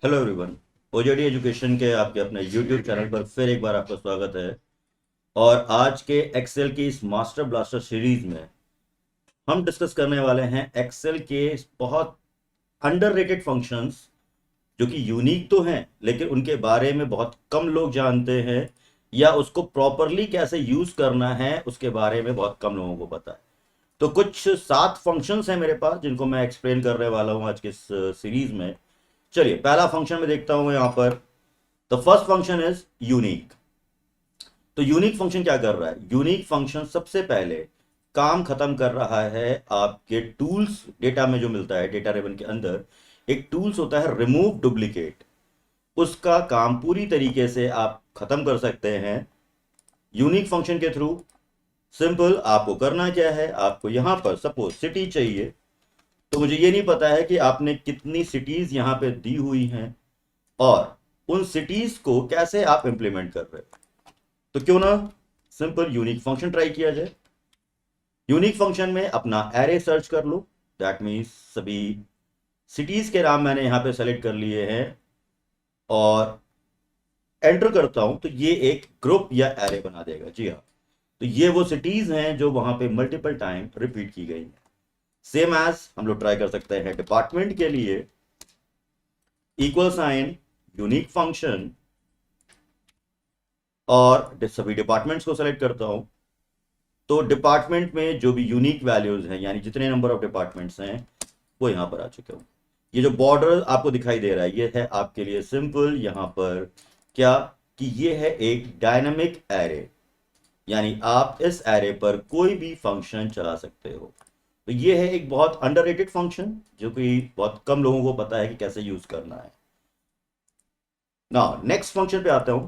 Hello everyone. ओजेडी education के आपके अपने यूट्यूब चैनल पर फिर एक बार आपका स्वागत है। और आज के एक्सेल की इस मास्टर ब्लास्टर सीरीज में हम डिस्कस करने वाले हैं एक्सेल के बहुत अंडररेटेड फंक्शंस जो कि यूनिक तो हैं लेकिन उनके बारे में बहुत कम लोग जानते हैं, या उसको प्रॉपरली कैसे यूज करना है उसके बारे में बहुत कम लोगों को पता है। तो कुछ 7 फंक्शंस हैं मेरे पास जिनको मैं एक्सप्लेन करने वाला हूं आज के इस सीरीज में। चलिए पहला फंक्शन में देखता हूं यहां पर। The first function is unique. तो यूनिक फंक्शन क्या कर रहा है? यूनिक फंक्शन सबसे पहले काम खत्म कर रहा है आपके टूल्स डेटा में जो मिलता है डेटा रेवन के अंदर। एक टूल्स होता है रिमूव डुप्लीकेट, उसका काम पूरी तरीके से आप खत्म कर सकते हैं यूनिक फंक्शन के थ्रू। सिंपल, आपको करना क्या है, आपको यहां पर सपोज सिटी चाहिए, तो मुझे ये नहीं पता है कि आपने कितनी सिटीज यहां पे दी हुई हैं और उन सिटीज को कैसे आप इंप्लीमेंट कर रहे हो। तो क्यों ना सिंपल यूनिक फंक्शन ट्राई किया जाए। यूनिक फंक्शन में अपना एरे सर्च कर लो। दैट मीन्स सभी सिटीज के नाम मैंने यहां पे सेलेक्ट कर लिए हैं और एंटर करता हूं तो ये एक ग्रुप या एरे बना देगा। जी हाँ, तो ये वो सिटीज हैं जो वहां पे मल्टीपल टाइम रिपीट की गई हैं। सेम एज हम लोग ट्राई कर सकते हैं डिपार्टमेंट के लिए। इक्वल साइन यूनिक फंक्शन और सभी डिपार्टमेंट्स को सेलेक्ट करता हूं तो डिपार्टमेंट में जो भी यूनिक वैल्यूज हैं यानी जितने नंबर ऑफ डिपार्टमेंट्स हैं वो यहां पर आ चुके हैं। ये जो बॉर्डर आपको दिखाई दे रहा है ये है आपके लिए सिंपल यहां पर क्या कि ये है एक डायनामिक एरे, यानी आप इस एरे पर कोई भी फंक्शन चला सकते हो। तो ये है एक बहुत अंडररेटेड फंक्शन जो कि बहुत कम लोगों को पता है कि कैसे यूज करना है। ना नेक्स्ट फंक्शन पे आता हूं।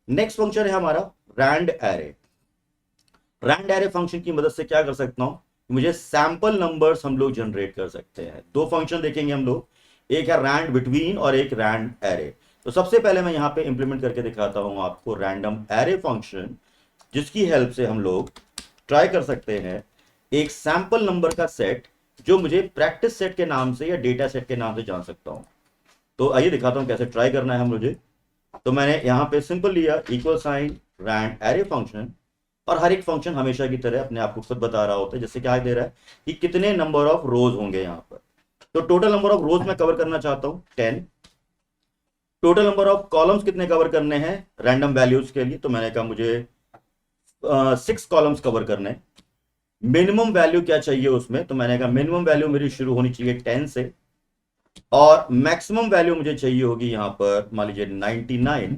नेक्स्ट फंक्शन है हमारा rand array. Rand array function की मदद से क्या कर सकता हूं, मुझे सैंपल नंबर्स हम लोग जनरेट कर सकते हैं। दो फंक्शन देखेंगे हम लोग, एक है रैंड बिटवीन और एक रैंड एरे। तो सबसे पहले मैं यहां पे इंप्लीमेंट करके दिखाता हूं आपको रैंडम एरे फंक्शन, जिसकी हेल्प से हम लोग ट्राई कर सकते हैं एक सैंपल नंबर का सेट जो मुझे प्रैक्टिस सेट के नाम से या डेटा सेट के नाम से जान सकता हूं। तो आइए दिखाता हूं कैसे ट्राई करना है मुझे। तो मैंने यहां पे सिंपल लिया equal sign rand array function, और हर एक फंक्शन हमेशा की तरह अपने आप को खुद बता रहा होता है जैसे क्या दे रहा है कि कितने नंबर ऑफ रोज होंगे यहां पर। तो टोटल नंबर ऑफ रोज मैं कवर करना चाहता हूं 10। टोटल नंबर ऑफ कॉलम्स कितने कवर करने हैं रैंडम वैल्यूज के लिए, तो मैंने कहा मुझे 6 कॉलम्स कवर करने हैं। मिनिमम वैल्यू क्या चाहिए उसमें, तो मैंने कहा मिनिमम वैल्यू मेरी शुरू होनी चाहिए 10 से, और मैक्सिमम वैल्यू मुझे चाहिए होगी यहां पर मान लीजिए 99।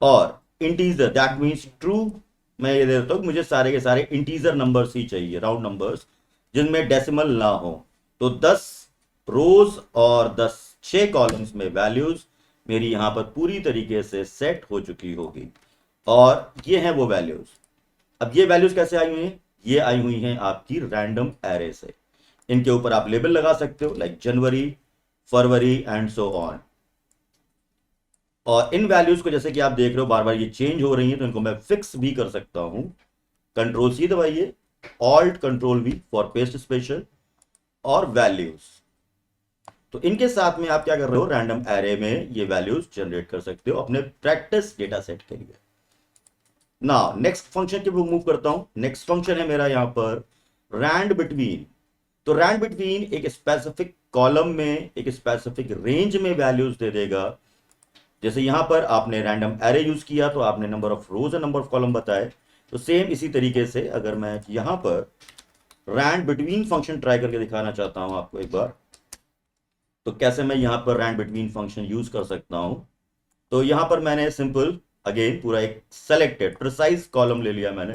और इंटीजर दैट मीन्स ट्रू, मैं ये दे देता हूं मुझे सारे के सारे इंटीजर नंबर्स ही चाहिए, राउंड नंबर्स जिनमें डेसिमल ना हो। तो 10 रोज और 6 कॉलम्स में वैल्यूज मेरी यहां पर पूरी तरीके से सेट हो चुकी होगी। और ये हैं वो वैल्यूज। अब ये वैल्यूज कैसे आई हुई हैं? ये आई हुई हैं आपकी रैंडम एरे से। इनके ऊपर आप लेबल लगा सकते हो like January, February and so on. और इन वैल्यूज को जैसे कि आप देख रहे हो बार बार ये चेंज हो रही हैं, तो इनको मैं फिक्स भी कर सकता हूं। कंट्रोल सी दबाइए, alt control we for paste special और वैल्यूज। तो इनके साथ में आप क्या कर रहे हो, रैंडम एरे में ये वैल्यूज जनरेट कर सकते हो अपने प्रैक्टिस डेटा सेट के लिए। ना नेक्स्ट फंक्शन के मूव करता हूं। नेक्स्ट फंक्शन है मेरा यहां पर रैंड बिटवीन। तो रैंड बिटवीन एक स्पेसिफिक कॉलम में एक स्पेसिफिक रेंज में वैल्यूज दे देगा। जैसे यहां पर आपने रैंडम एरे यूज किया तो आपने नंबर ऑफ रोज और नंबर ऑफ कॉलम बताए, तो सेम इसी तरीके से अगर मैं यहां पर रैंड बिटवीन फंक्शन ट्राई करके दिखाना चाहता हूं आपको एक बार, तो कैसे मैं यहां पर रैंड बिटवीन फंक्शन यूज कर सकता हूं। तो यहां पर मैंने सिंपल अगेन पूरा एक सेलेक्टेड प्रिसाइज कॉलम ले लिया मैंने।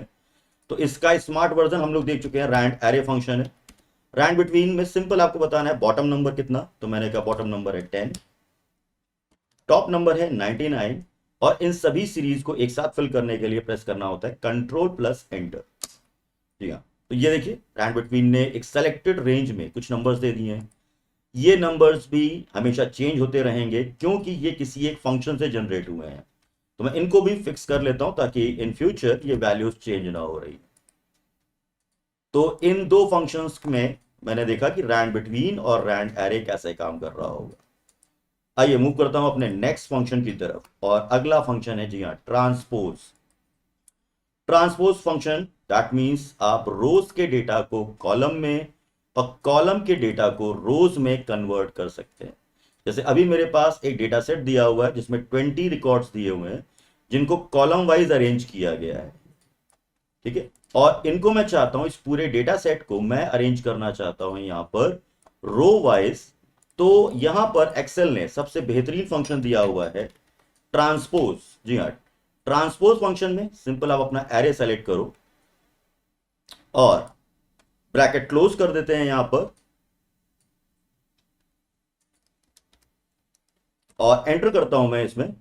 तो इसका स्मार्ट वर्जन हम लोग देख चुके हैं, रैंड एरे फंक्शन है। रैंड बिटवीन में सिंपल आपको बताना है बॉटम नंबर कितना, तो मैंने कहा बॉटम नंबर है 10, टॉप नंबर है 99। और इन सभी सीरीज को एक साथ फिल करने के लिए प्रेस करना होता है कंट्रोल प्लस एंटर। जी हाँ, तो ये देखिए रैंड बिटवीन ने एक सेलेक्टेड रेंज में कुछ नंबर्स दे दिए हैं। ये नंबर्स भी हमेशा चेंज होते रहेंगे क्योंकि ये किसी एक फंक्शन से जनरेट हुए हैं। तो मैं इनको भी फिक्स कर लेता हूं ताकि इन फ्यूचर ये वैल्यूज चेंज ना हो रही। तो इन दो फंक्शंस में मैंने देखा कि रैंड बिटवीन और रैंड एरे कैसे काम कर रहा होगा। आइए मूव करता हूं अपने नेक्स्ट फंक्शन की तरफ, और अगला फंक्शन है जी हाँ transpose. Transpose function that means आप रोज के डेटा को कॉलम में और कॉलम के डेटा को रोज में कन्वर्ट कर सकते हैं। जैसे अभी मेरे पास एक डेटा सेट दिया हुआ है जिसमें 20 रिकॉर्ड्स दिए हुए हैं जिनको कॉलम वाइज अरेंज किया गया है, ठीक है। और इनको मैं चाहता हूं, इस पूरे डेटा सेट को मैं अरेंज करना चाहता हूं यहां पर रो वाइज। तो यहां पर एक्सेल ने सबसे बेहतरीन फंक्शन दिया हुआ है ट्रांसपोज। जी हाँ, ट्रांसपोज फंक्शन में सिंपल आप अपना एरे सेलेक्ट करो और ब्रैकेट क्लोज कर देते हैं यहां पर और एंटर करता हूं मैं इसमें।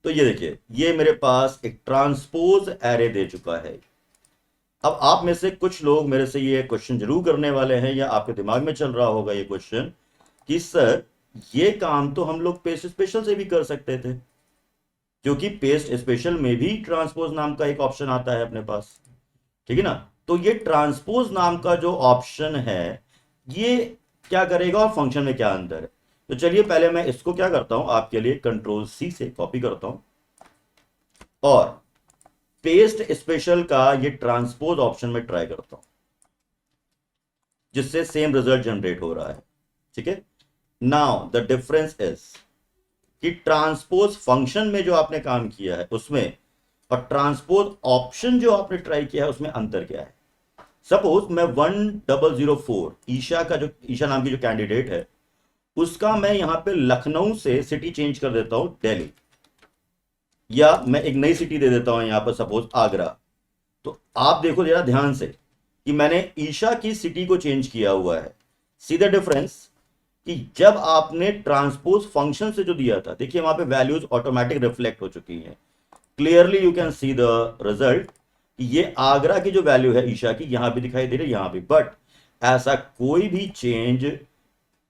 तो ये देखिए, ये मेरे पास एक ट्रांसपोज एरे दे चुका है। अब आप में से कुछ लोग मेरे से ये क्वेश्चन जरूर करने वाले हैं, या आपके दिमाग में चल रहा होगा ये क्वेश्चन कि सर ये काम तो हम लोग पेस्ट स्पेशल से भी कर सकते थे, क्योंकि पेस्ट स्पेशल में भी ट्रांसपोज नाम का एक ऑप्शन आता है अपने पास, ठीक है ना। तो ये ट्रांसपोज नाम का जो ऑप्शन है ये क्या करेगा और फंक्शन में क्या अंतर है। तो चलिए पहले मैं इसको क्या करता हूं, आपके लिए कंट्रोल सी से कॉपी करता हूं और पेस्ट स्पेशल का ये ट्रांसपोज ऑप्शन में ट्राई करता हूं, जिससे सेम रिजल्ट जनरेट हो रहा है, ठीक है। नाउ द डिफरेंस इज कि ट्रांसपोज फंक्शन में जो आपने काम किया है उसमें और ट्रांसपोज ऑप्शन जो आपने ट्राई किया है उसमें अंतर क्या है। सपोज मैं 1004 ईशा का जो ईशा नाम की जो कैंडिडेट है उसका मैं यहां पे लखनऊ से सिटी चेंज कर देता हूं दिल्ली, या मैं एक नई सिटी दे देता हूं यहां पर सपोज आगरा। तो आप देखो जरा ध्यान से कि मैंने ईशा की सिटी को चेंज किया हुआ है। सी द डिफरेंस कि जब आपने ट्रांसपोज फंक्शन से जो दिया था, देखिए वहां पे वैल्यूज ऑटोमेटिक रिफ्लेक्ट हो चुकी हैं। Clearly you can see the result. ये आगरा की जो वैल्यू है ईशा की यहां भी दिखाई दे रही है, यहां भी, बट ऐसा कोई भी चेंज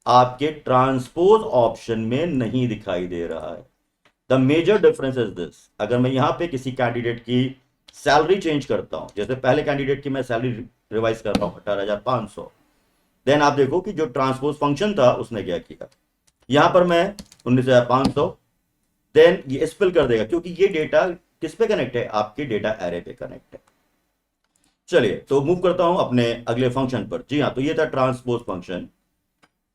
आपके ट्रांसपोज ऑप्शन में नहीं दिखाई दे रहा है। The major difference is this. अगर मैं यहां पे किसी कैंडिडेट की सैलरी चेंज करता हूं, जैसे पहले कैंडिडेट की मैं सैलरी रिवाइज कर रहा हूं 18,500, देन आप देखो कि जो ट्रांसपोज फंक्शन था उसने क्या किया, यहां पर मैं 19,500, देन ये स्पेल कर देगा क्योंकि ये डेटा किस पे कनेक्ट है, आपके डेटा एरे पे कनेक्ट है। चलिए तो मूव करता हूं अपने अगले फंक्शन पर। जी हाँ, तो ये था ट्रांसपोज फंक्शन,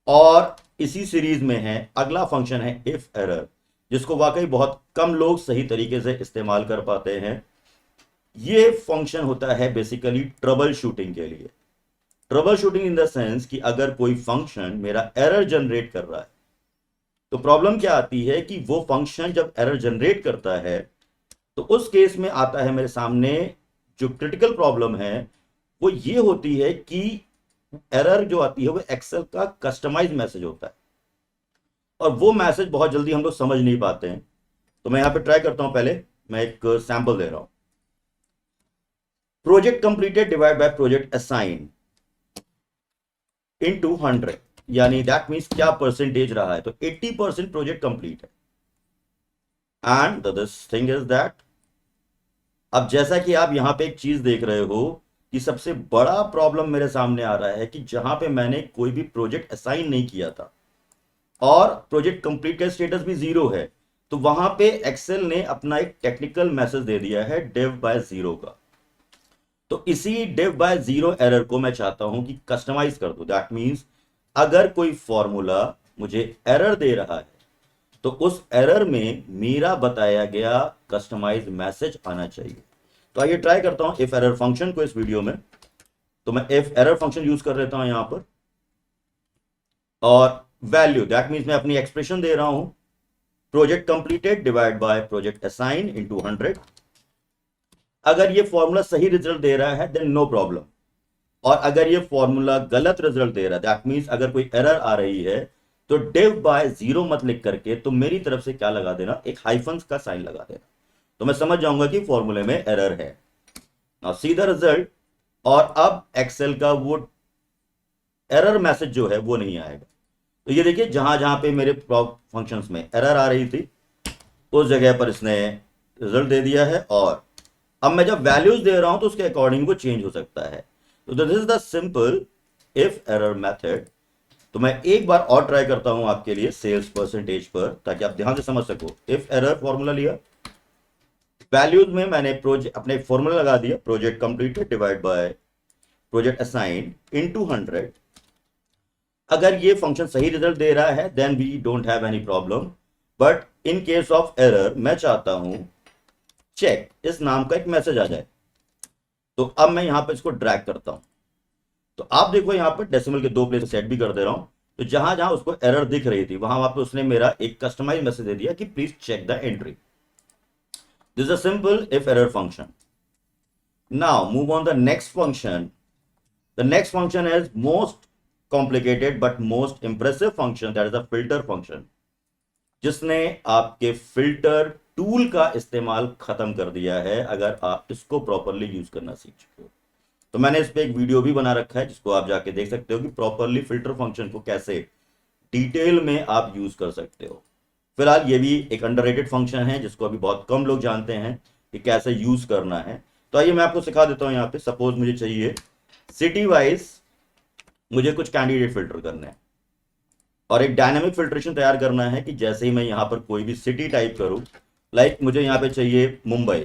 और इसी सीरीज में है अगला फंक्शन है इफ एरर, जिसको वाकई बहुत कम लोग सही तरीके से इस्तेमाल कर पाते हैं। ये फंक्शन होता है बेसिकली ट्रबल शूटिंग के लिए। Trouble shooting in the sense कि अगर कोई फंक्शन मेरा एरर जनरेट कर रहा है तो प्रॉब्लम क्या आती है कि वो फंक्शन जब एरर जनरेट करता है तो उस केस में आता है मेरे सामने जो क्रिटिकल प्रॉब्लम है वो ये होती है कि एरर जो आती है वो एक्सेल का कस्टमाइज मैसेज होता है, और वो मैसेज बहुत जल्दी हम लोग समझ नहीं पाते हैं। तो मैं यहां पे ट्राई करता हूं, पहले मैं एक सैंपल दे रहा हूं। Project completed divide by project assign into 100, यानी दैट मींस क्या परसेंटेज रहा है, तो 80% प्रोजेक्ट कंप्लीट है। And this thing is that, अब जैसा कि आप यहां पे एक चीज देख रहे हो कि सबसे बड़ा प्रॉब्लम मेरे सामने आ रहा है कि जहां पे मैंने कोई भी प्रोजेक्ट असाइन नहीं किया था और प्रोजेक्ट कंप्लीट का स्टेटस भी 0 है, तो वहां पे एक्सेल ने अपना एक टेक्निकल मैसेज दे दिया है डिव बाय 0 का। तो इसी डिव बाय 0 एरर को मैं चाहता हूं कि कस्टमाइज कर दूं। दैट मींस अगर कोई फॉर्मूला मुझे एरर दे रहा है तो उस एरर में मेरा बताया गया कस्टमाइज मैसेज आना चाहिए। तो आइए ट्राई करता हूं इफ एरर फंक्शन को इस वीडियो में। तो मैं इफ एरर फंक्शन यूज कर लेता हूं यहां पर, और वैल्यू दैट मींस मैं अपनी एक्सप्रेशन दे रहा हूं project completed divide by project assign into 100। अगर ये फॉर्मूला सही रिजल्ट दे रहा है देन नो प्रॉब्लम, और अगर ये फॉर्मूला गलत रिजल्ट दे रहा है दैट मींस अगर कोई एरर आ रही है तो डिव बाय 0 मत लिख करके तो मेरी तरफ से क्या लगा देना, एक हाइफन का साइन लगा देना, तो मैं समझ जाऊंगा कि फॉर्मूले में एरर है। नाउ सी द रिजल्ट, और अब एक्सेल का वो एरर मैसेज जो है वो नहीं आएगा। तो ये देखिए जहां जहां पे मेरे फंक्शंस में एरर आ रही थी उस जगह पर इसने रिजल्ट दे दिया है, और अब मैं जब वैल्यूज दे रहा हूं तो उसके अकॉर्डिंग वो चेंज हो सकता है। तो this is the simple if error method तो मैं एक बार और ट्राई करता हूं आपके लिए सेल्स परसेंटेज पर, ताकि आप ध्यान से समझ सको। इफ एरर फॉर्मूला लिया, वैल्यूज में मैंने प्रोजेक्ट अपने फॉर्मूला लगा दिया, project completed divide by project assign into 100। अगर ये फंक्शन सही रिजल्ट दे रहा है then we don't have any problem, but in case of error मैं चाहता हूं चेक इस नाम का एक मैसेज आ जाए। तो अब मैं यहां पर इसको ड्रैग करता हूं, तो आप देखो यहां पर डेसिमल के 2 प्लेस सेट भी कर दे रहा हूं। तो जहां जहां उसको एरर दिख रही थी वहां वहां पे उसने मेरा एक कस्टमाइज मैसेज दे दिया कि please check the entry. This is a simple if error function. Now move on the next function. The next function is most complicated but most impressive function, that is a filter function, जिसने आपके filter tool का इस्तेमाल खत्म कर दिया है अगर आप इसको प्रॉपरली यूज करना सीख चुके हो। तो मैंने इस पे एक वीडियो भी बना रखा है जिसको आप जाके देख सकते हो कि प्रॉपरली फिल्टर फंक्शन को कैसे डिटेल में आप यूज कर सकते हो। फिलहाल ये भी एक अंडररेटेड फंक्शन है जिसको अभी बहुत कम लोग जानते हैं कि कैसे यूज करना है। तो आइए मैं आपको सिखा देता हूं। यहाँ पे सपोज मुझे चाहिए सिटी वाइज मुझे कुछ कैंडिडेट फिल्टर करने हैं और एक डायनामिक फिल्ट्रेशन तैयार करना है कि जैसे ही मैं यहां पर कोई भी सिटी टाइप करूं, लाइक मुझे यहां पे चाहिए मुंबई,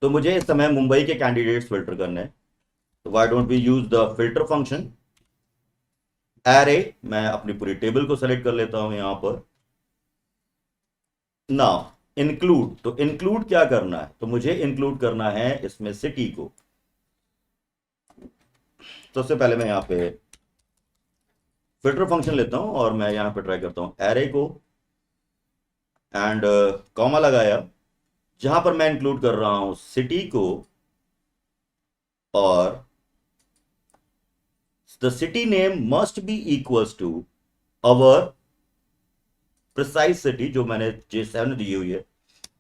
तो मुझे इस समय मुंबई के कैंडिडेट्स फिल्टर करने हैं। तो why don't we use the filter function array. मैं अपनी पूरी टेबल को सेलेक्ट कर लेता हूं यहां पर। नाउ इंक्लूड, तो इंक्लूड क्या करना है, तो मुझे इंक्लूड करना है इसमें सिटी को। सबसे पहले मैं यहां पे फिल्टर फंक्शन लेता हूं और मैं यहां पे ट्राई करता हूं एरे को एंड कॉमा लगाया, जहां पर मैं इंक्लूड कर रहा हूं सिटी को और the city name must be equals to our precise city जो मैंने J7 दी हुई है।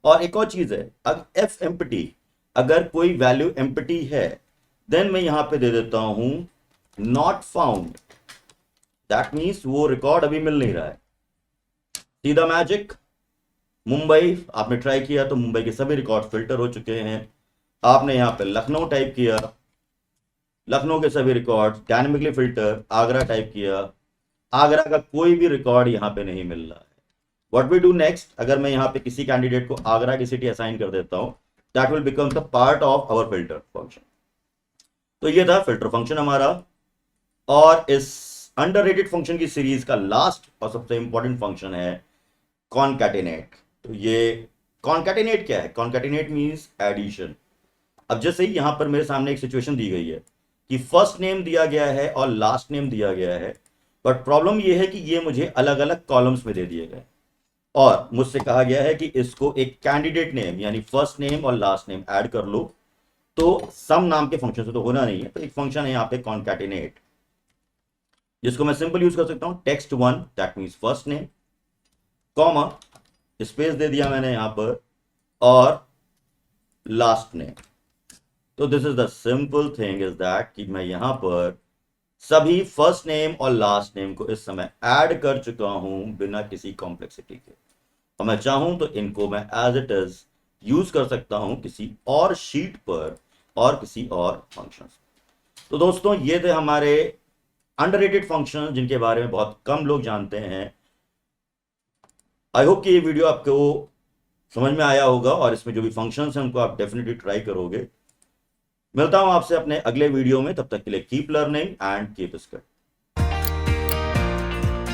और एक और चीज है, अगर एफ एम्प्टी, अगर कोई वैल्यू एम्प्टी है देन मैं यहां पे दे देता हूं नॉट फाउंड। दैट मीन्स वो रिकॉर्ड अभी मिल नहीं रहा है। सीधा मैजिक, मुंबई आपने ट्राई किया तो मुंबई के सभी रिकॉर्ड फिल्टर हो चुके हैं। आपने यहां पे लखनऊ टाइप किया, लखनऊ के सभी record dynamically filter. Agra type किया, आगरा का कोई भी रिकॉर्ड यहां पे नहीं मिल रहा है। व्हाट वी डू नेक्स्ट, अगर मैं यहां पे किसी कैंडिडेट को आगरा की सिटी असाइन कर देता हूं, that will become the part of our filter function. तो ये था फिल्टर फंक्शन हमारा। और इस अंडररेटेड फंक्शन की सीरीज का लास्ट और सबसे इंपॉर्टेंट फंक्शन है कॉनकैटिनेट। तो ये कॉनकैटिनेट क्या है, कॉनकैटिनेट मींस एडिशन। अब जैसे ही यहां पर मेरे सामने एक सिचुएशन दी गई है कि फर्स्ट नेम दिया गया है और लास्ट नेम दिया गया है, बट प्रॉब्लम ये है कि ये मुझे अलग अलग कॉलम्स में दे दिए गए और मुझसे कहा गया है कि इसको एक कैंडिडेट नेम यानी फर्स्ट नेम और लास्ट नेम ऐड कर लो। तो सम नाम के फंक्शन से तो होना नहीं है, तो एक फंक्शन है यहां पे कॉनकैटिनेट, जिसको मैं सिंपल यूज कर सकता हूं text 1 that means first name, comma space दे दिया मैंने यहां पर और लास्ट नेम। तो this is the simple thing is that कि मैं यहां पर सभी फर्स्ट नेम और लास्ट नेम को इस समय ऐड कर चुका हूं बिना किसी कॉम्प्लेक्सिटी के। और मैं चाहूं तो इनको मैं एज इट इज यूज कर सकता हूं किसी और शीट पर और किसी और फंक्शन। तो दोस्तों ये थे हमारे अंडररेटेड फंक्शन जिनके बारे में बहुत कम लोग जानते हैं। आई होप कि ये वीडियो आपको समझ में आया होगा और इसमें जो भी फंक्शंस हैं उनको आप डेफिनेटली ट्राई करोगे। मिलता हूं आपसे अपने अगले वीडियो में, तब तक के लिए keep learning and keep skill.